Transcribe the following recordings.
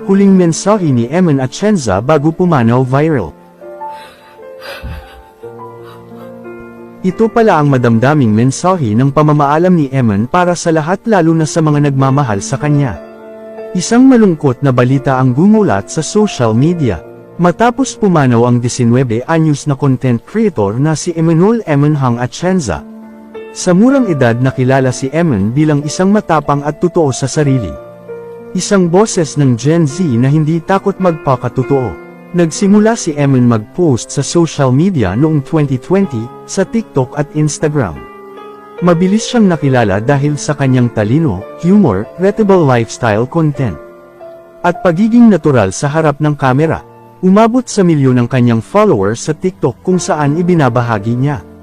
huling mensahe ni Eman Atienza bago pumanaw viral. Ito pala ang madamdaming mensahe ng pamamaalam ni Eman para sa lahat lalo na sa mga nagmamahal sa kanya. Isang malungkot na balita ang gumulat sa social media. Matapos pumanaw ang 19 anyos na content creator na si Emmanuel Eman Hang Atienza. Sa murang edad nakilala si Eman bilang isang matapang at totoo sa sarili. Isang boses ng Gen Z na hindi takot magpakatotoo. Nagsimula si Eman mag-post sa social media noong 2020, sa TikTok at Instagram. Mabilis siyang nakilala dahil sa kanyang talino, humor, relatable lifestyle content, at pagiging natural sa harap ng kamera. Umabot sa milyon ang kanyang followers sa TikTok kung saan ibinabahagi niya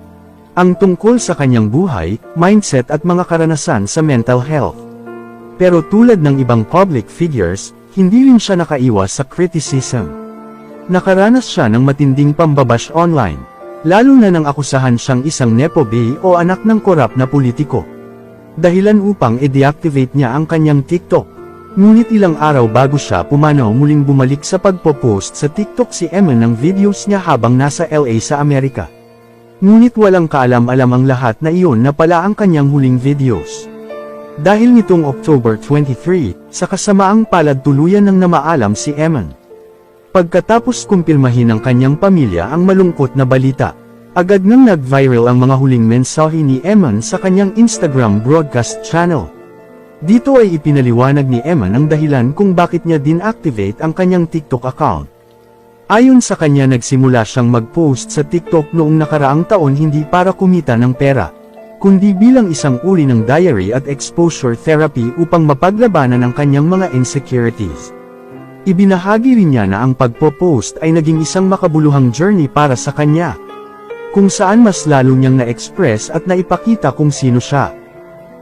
ang tungkol sa kanyang buhay, mindset at mga karanasan sa mental health. Pero tulad ng ibang public figures, hindi rin siya nakaiwas sa criticism. Nakaranas siya ng matinding pambabash online, lalo na nang akusahan siyang isang nepo bae o anak ng korap na politiko. Dahilan upang i-deactivate niya ang kanyang TikTok. Ngunit ilang araw bago siya pumanaw muling bumalik sa pagpo-post sa TikTok si Eman ng videos niya habang nasa LA sa Amerika. Ngunit walang kaalam-alam ang lahat na iyon na pala ang kanyang huling videos. Dahil nitong October 23, sa kasamaang palad tuluyan ng namaalam si Eman. Pagkatapos kumpirmahin ng kanyang pamilya ang malungkot na balita, agad nang nag-viral ang mga huling mensahe ni Eman sa kanyang Instagram broadcast channel. Dito ay ipinaliwanag ni Eman ang dahilan kung bakit niya din-activate ang kanyang TikTok account. Ayon sa kanya nagsimula siyang mag-post sa TikTok noong nakaraang taon hindi para kumita ng pera, kundi bilang isang uri ng diary at exposure therapy upang mapaglabanan ang kanyang mga insecurities. Ibinahagi rin niya na ang pagpo-post ay naging isang makabuluhang journey para sa kanya, kung saan mas lalo niyang na-express at naipakita kung sino siya.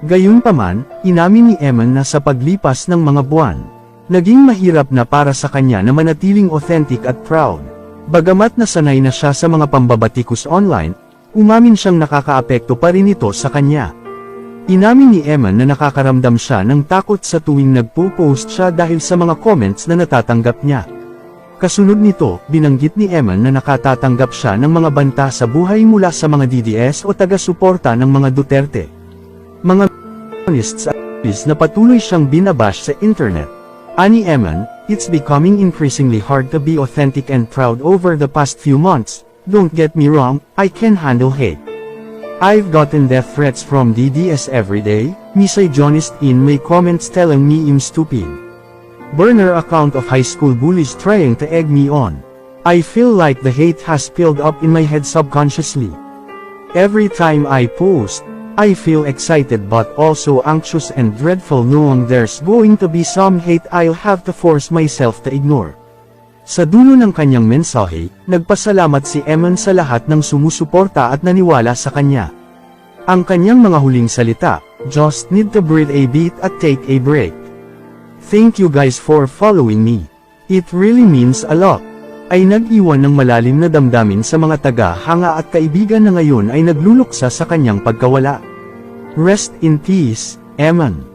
Gayunpaman, inamin ni Eman na sa paglipas ng mga buwan, naging mahirap na para sa kanya na manatiling authentic at proud. Bagamat nasanay na siya sa mga pambabatikos online, umamin siyang nakakaapekto pa rin ito sa kanya. Inamin ni Eman na nakakaramdam siya ng takot sa tuwing nagpo-post siya dahil sa mga comments na natatanggap niya. Kasunod nito, binanggit ni Eman na nakatatanggap siya ng mga banta sa buhay mula sa mga DDS o taga-suporta ng mga Duterte. Mga journalists at na patuloy siyang binabash sa internet. Ani Eman, it's becoming increasingly hard to be authentic and proud over the past few months. Don't get me wrong, I can handle hate. I've gotten death threats from DDS every day, misogynist in my comments telling me I'm stupid. Burner account of high school bullies trying to egg me on. I feel like the hate has built up in my head subconsciously. Every time I post, I feel excited but also anxious and dreadful knowing there's going to be some hate I'll have to force myself to ignore. Sa dulo ng kanyang mensahe, nagpasalamat si Eman sa lahat ng sumusuporta at naniwala sa kanya. Ang kanyang mga huling salita, "Just need to breathe a bit at take a break. Thank you guys for following me. It really means a lot." Ay nag-iwan ng malalim na damdamin sa mga taga-hanga at kaibigan na ngayon ay nagluluksa sa kanyang pagkawala. Rest in peace, Eman.